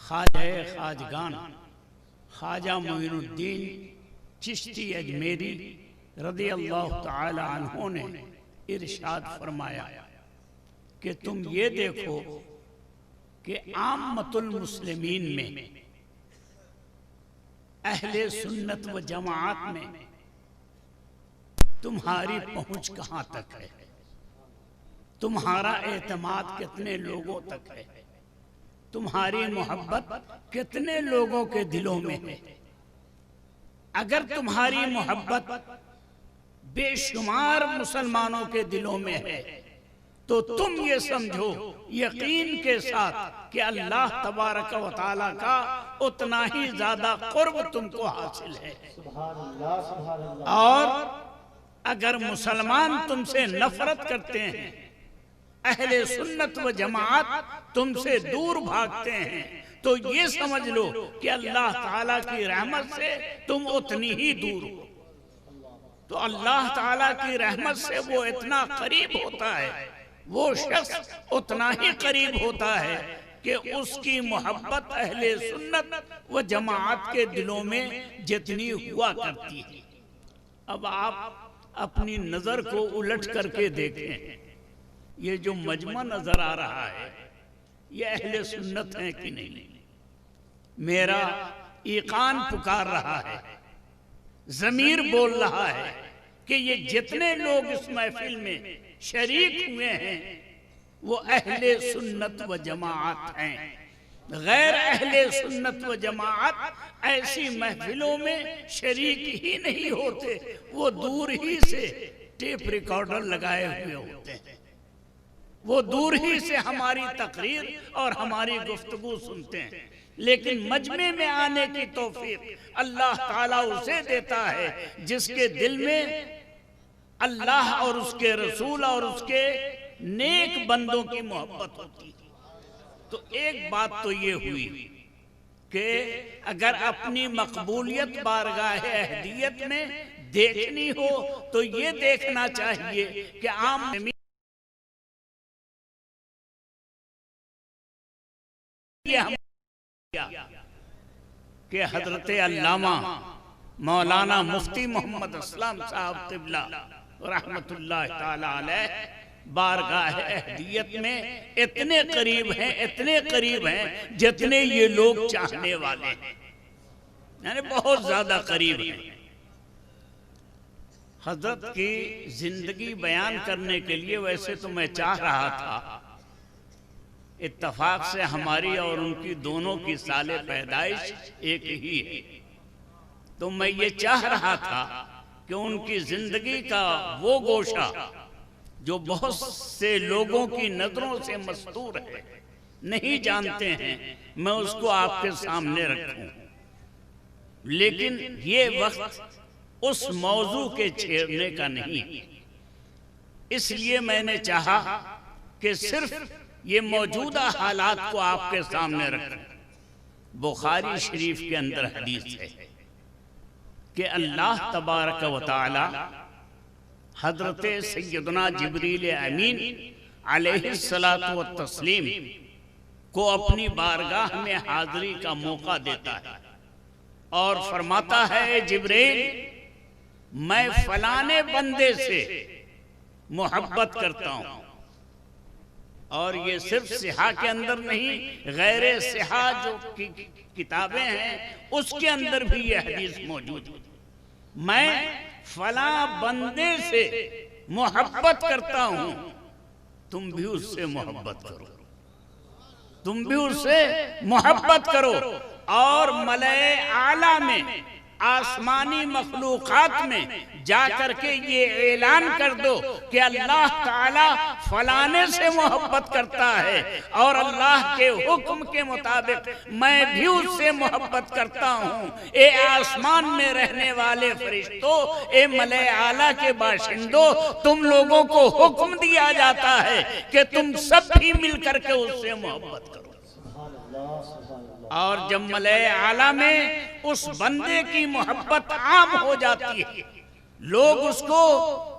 خواجہ خواجگان خواجہ معین الدین چشتی اجمیری رضی اللہ تعالی عنہ نے ارشاد فرمایا کہ تم یہ دیکھو کہ عامت المسلمین میں اہل سنت و جماعت میں تمہاری پہنچ کہاں تک ہے، تمہارا اعتماد کتنے لوگوں تک ہے، تمہاری محبت کتنے لوگوں کے دلوں میں ہے۔ اگر تمہاری محبت بے شمار مسلمانوں کے دلوں میں ہے تو تم یہ سمجھو یقین کے ساتھ کہ اللہ تبارک و تعالیٰ کا اتنا ہی زیادہ قرب تم کو حاصل ہے۔ اور اگر مسلمان تم سے نفرت کرتے ہیں، اہل سنت و جماعت تم سے دور بھاگتے ہیں، تو یہ سمجھ لو کہ اللہ تعالیٰ کی رحمت سے تم اتنی ہی دور ہو۔ تو اللہ تعالیٰ کی رحمت سے وہ اتنا قریب ہوتا ہے، وہ شخص اتنا ہی قریب ہوتا ہے کہ اس کی محبت اہل سنت و جماعت کے دلوں میں جتنی ہوا کرتی ہے۔ اب آپ اپنی نظر کو الٹ کر کے دیکھیں، یہ جو مجمع نظر آ رہا ہے یہ اہل سنت ہیں کہ نہیں؟ میرا ایقان پکار رہا ہے، ضمیر بول رہا ہے کہ یہ جتنے لوگ اس محفل میں شریک ہوئے ہیں وہ اہل سنت و جماعت ہیں۔ غیر اہل سنت و جماعت ایسی محفلوں میں شریک ہی نہیں ہوتے، وہ دور ہی سے ٹیپ ریکارڈر لگائے ہوئے ہوتے ہیں، وہ دور ہی سے ہماری تقریر اور ہماری گفتگو سنتے ہیں۔ لیکن مجمع میں آنے کی توفیق اللہ تعالیٰ اسے دیتا ہے جس کے دل میں اللہ اور اس کے رسول اور اس کے نیک بندوں کی محبت ہوتی ہے۔ تو ایک بات تو یہ ہوئی کہ اگر اپنی مقبولیت بارگاہ اہدیت میں دیکھنی ہو تو یہ دیکھنا چاہیے کہ عام کہ حضرت علامہ مولانا مفتی محمد اسلم صاحب قبلہ رحمت اللہ تعالی علیہ بارگاہ اہدیت میں اتنے قریب ہیں جتنے یہ لوگ چاہنے والے ہیں، یعنی بہت زیادہ قریب ہیں۔ حضرت کی زندگی بیان کرنے کے لیے ویسے تو میں چاہ رہا تھا، اتفاق سے ہماری اور ان کی دونوں کی سال پیدائش ایک ہی ہے، تو میں یہ چاہ رہا تھا کہ ان کی زندگی کا وہ گوشہ جو بہت سے لوگوں کی نظروں سے مستور ہے، نہیں جانتے ہیں، میں اس کو آپ کے سامنے رکھوں، لیکن یہ وقت اس موضوع کے چھیڑنے کا نہیں، اس لیے میں نے چاہا کہ صرف یہ موجودہ حالات کو آپ کے سامنے رکھیں۔ بخاری شریف کے اندر حدیث ہے کہ اللہ تبارک و تعالی حضرت سیدنا جبریل امین علیہ السلام کو اپنی بارگاہ میں حاضری کا موقع دیتا ہے اور فرماتا ہے، جبریل میں فلانے بندے سے محبت کرتا ہوں، اور یہ صرف صحاح کے اندر نہیں، غیر صحاح جو کتابیں ہیں اس کے اندر بھی یہ حدیث موجود ہے، میں فلاں بندے سے محبت کرتا ہوں، تم بھی اس سے محبت کرو، تم بھی اس سے محبت کرو۔ اور ملائے اعلیٰ میں، آسمانی مخلوقات میں جا کر کے یہ اعلان کر دو کہ اللہ تعالیٰ فلانے سے محبت کرتا ہے اور اللہ کے حکم کے مطابق میں بھی اس سے محبت کرتا ہوں۔ اے آسمان میں رہنے والے فرشتوں، اے ملائے اعلیٰ کے باشندوں، تم لوگوں کو حکم دیا جاتا ہے کہ تم سب بھی مل کر کے اس سے محبت کرو۔ اور جب ملائے اعلیٰ میں اس بندے کی محبت عام ہو جاتی ہے، لوگ اس کو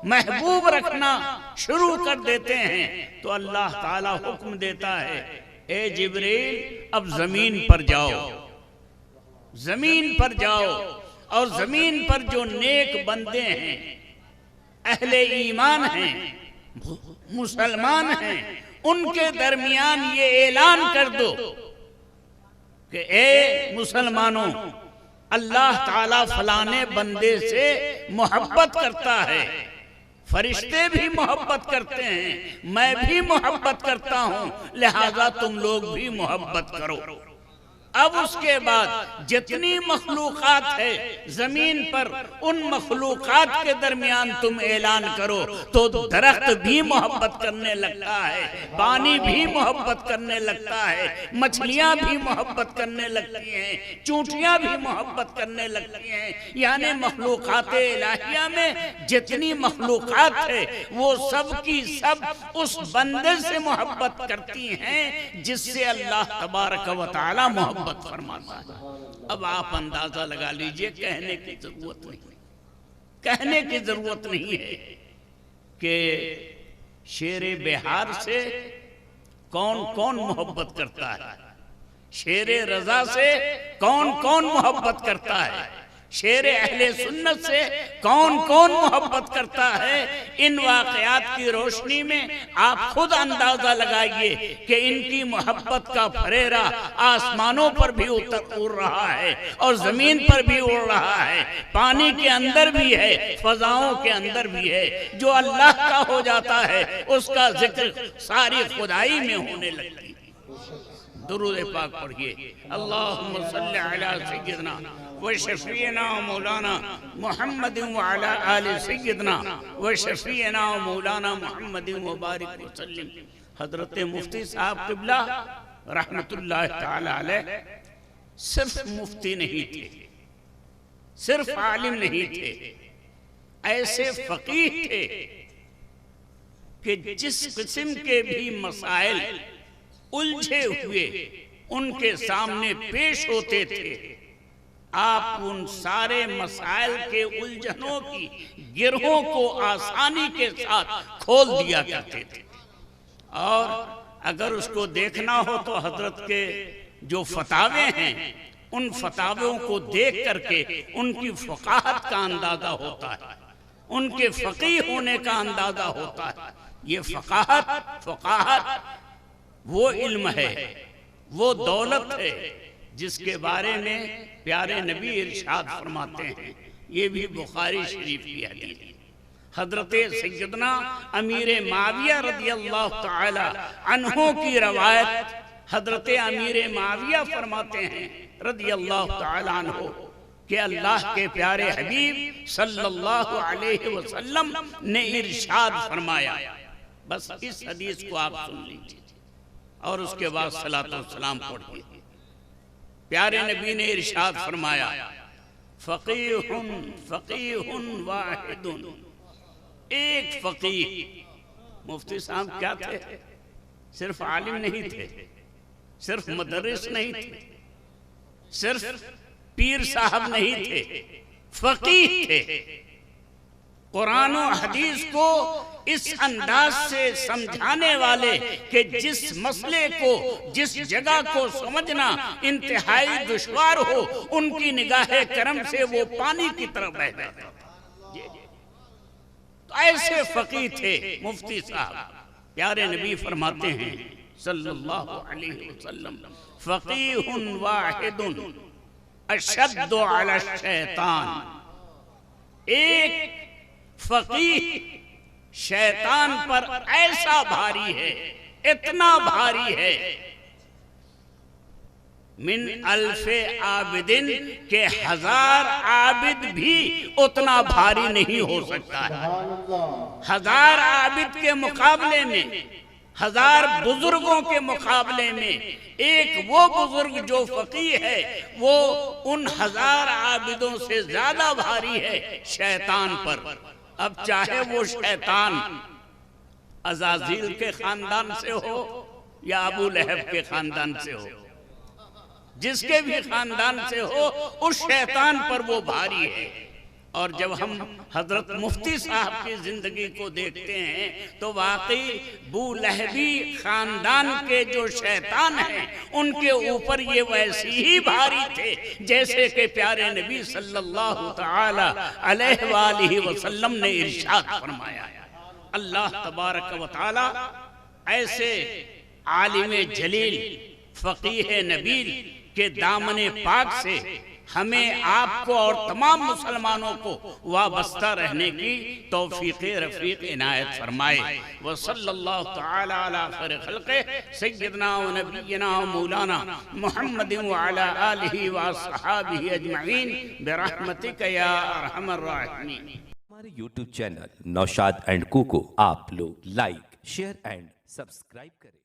محبوب رکھنا شروع کر دیتے ہیں، تو اللہ تعالیٰ حکم دیتا ہے اے جبریل اب زمین پر جاؤ، زمین پر جاؤ، اور زمین پر جو نیک بندے ہیں، اہل ایمان ہیں، مسلمان ہیں، ان کے درمیان یہ اعلان کر دو کہ اے مسلمانوں، اللہ تعالیٰ فلانے بندے سے محبت کرتا ہے، فرشتے بھی محبت کرتے ہیں، میں بھی محبت کرتا ہوں، لہذا تم لوگ بھی محبت کرو۔ اب اس کے بعد جتنی مخلوقات ہے زمین پر، ان مخلوقات کے درمیان تم اعلان کرو تو درخت بھی محبت کرنے لگتا ہے، پانی بھی محبت کرنے لگتا ہے، مچھلیاں بھی محبت کرنے لگتی ہیں، چونٹیاں بھی محبت کرنے لگتی ہیں، یعنی مخلوقات الہیہ میں جتنی مخلوقات ہے وہ سب کی سب اس بندے سے محبت کرتی ہیں جس سے اللہ تبارک و تعالی محبت فرماتا ہے۔ اب آپ اندازہ لگا لیجئے، کہنے کی ضرورت نہیں، کہنے کی ضرورت نہیں ہے کہ شیر بہار سے کون کون محبت کرتا ہے، شیر رضا سے کون کون محبت کرتا ہے، شیر اہل سنت سے کون کون محبت کرتا ہے۔ ان واقعات کی روشنی میں آپ خود اندازہ لگائیے کہ ان کی محبت کا پھریرا آسمانوں پر بھی اڑ رہا ہے اور زمین پر بھی اڑ رہا ہے، پانی کے اندر بھی ہے، فضاؤں کے اندر بھی ہے۔ جو اللہ کا ہو جاتا ہے اس کا ذکر ساری خدائی میں ہونے لگتی ہے۔ درود پاک پڑھیے، اللہم صلی علی سیدنا وشفیعنا مولانا محمد وعلا آل سیدنا وشفیعنا مولانا محمد مبارک وسلم۔ حضرت مفتی صاحب قبلہ رحمت اللہ تعالی علیہ صرف مفتی نہیں تھے، صرف عالم نہیں تھے، ایسے فقیہ تھے کہ جس قسم کے بھی مسائل الجھے ہوئے ان کے سامنے پیش ہوتے تھے، آپ ان سارے مسائل کے الجھنوں کی گرہوں کو آسانی کے ساتھ کھول دیا کرتے تھے۔ اور اگر اس کو دیکھنا ہو تو حضرت کے جو فتاوے ہیں ان فتاووں کو دیکھ کر کے ان کی فقاہت کا اندازہ ہوتا ہے، ان کے فقیہ ہونے کا اندازہ ہوتا ہے۔ یہ فقاہت وہ علم ہے، وہ دولت ہے جس کے بارے میں پیارے نبی ارشاد فرماتے ہیں، یہ بھی بخاری شریف کی حدیث ہے۔ حضرت سیدنا امیر معاویہ رضی اللہ تعالی عنہ کی روایت، حضرت امیر معاویہ فرماتے ہیں رضی اللہ تعالی عنہ کہ اللہ کے پیارے حبیب صلی اللہ علیہ وسلم نے ارشاد فرمایا۔ بس اس حدیث کو آپ سن لیجیے اور اس کے بعد صلاۃ والسلام پڑھیے۔ پیارے نبی نے ارشاد فرمایا، فقیہ واحد، ایک فقیہ۔ مفتی صاحب کیا تھے؟ صرف عالم نہیں تھے، صرف مدرس نہیں تھے، صرف پیر صاحب نہیں تھے، فقیہ تھے۔ قرآن و حدیث کو اس انداز سے سمجھانے والے کہ جس مسئلے کو، جس جگہ کو سمجھنا انتہائی دشوار ہو، ان کی نگاہ کرم سے وہ پانی کی طرف بہہ جاتا تھا۔ تو ایسے فقیہ تھے مفتی صاحب۔ پیارے نبی فرماتے ہیں صلی اللہ علیہ وسلم، فقیہ واحد اشد علی الشیطان، ایک فقیہ شیطان پر ایسا بھاری ہے، اتنا بھاری ہے، من الف عابدن کہ 1000 عابد بھی اتنا بھاری نہیں ہو سکتا ہے۔ 1000 عابد کے مقابلے میں، 1000 بزرگوں کے مقابلے میں ایک وہ بزرگ جو فقیہ ہے وہ ان 1000 عابدوں سے زیادہ بھاری ہے شیطان پر۔ اب چاہے وہ شیطان عزازیل کے خاندان سے ہو یا ابو لہب کے خاندان سے ہو، جس کے بھی خاندان سے ہو، اس شیطان پر وہ بھاری ہے۔ اور جب ہم حضرت مفتی صاحب کی زندگی کو دیکھتے ہیں تو واقعی بو لہبی خاندان کے جو شیطان ہیں ان کے اوپر یہ ویسی ہی بھاری تھے جیسے کہ پیارے نبی صلی اللہ تعالی علیہ وآلہ وسلم نے ارشاد فرمایا. اللہ تبارک و تعالی ایسے عالم جلیل فقیہ نبیل کے دامن پاک سے ہمیں آپ کو اور تمام مسلمانوں کو وابستہ رہنے کی توفیق رفیق عنایت فرمائے. وصلی اللہ تعالی علی خیر خلقہ سیدنا و نبینا و مولانا محمد وعلی آلہ واصحابہ اجمعین برحمتک یا ارحم الراحمین. ہمارے یوٹیوب چینل نوشاد اینڈ کو آپ لوگ لائک شیئر اینڈ سبسکرائب کریں.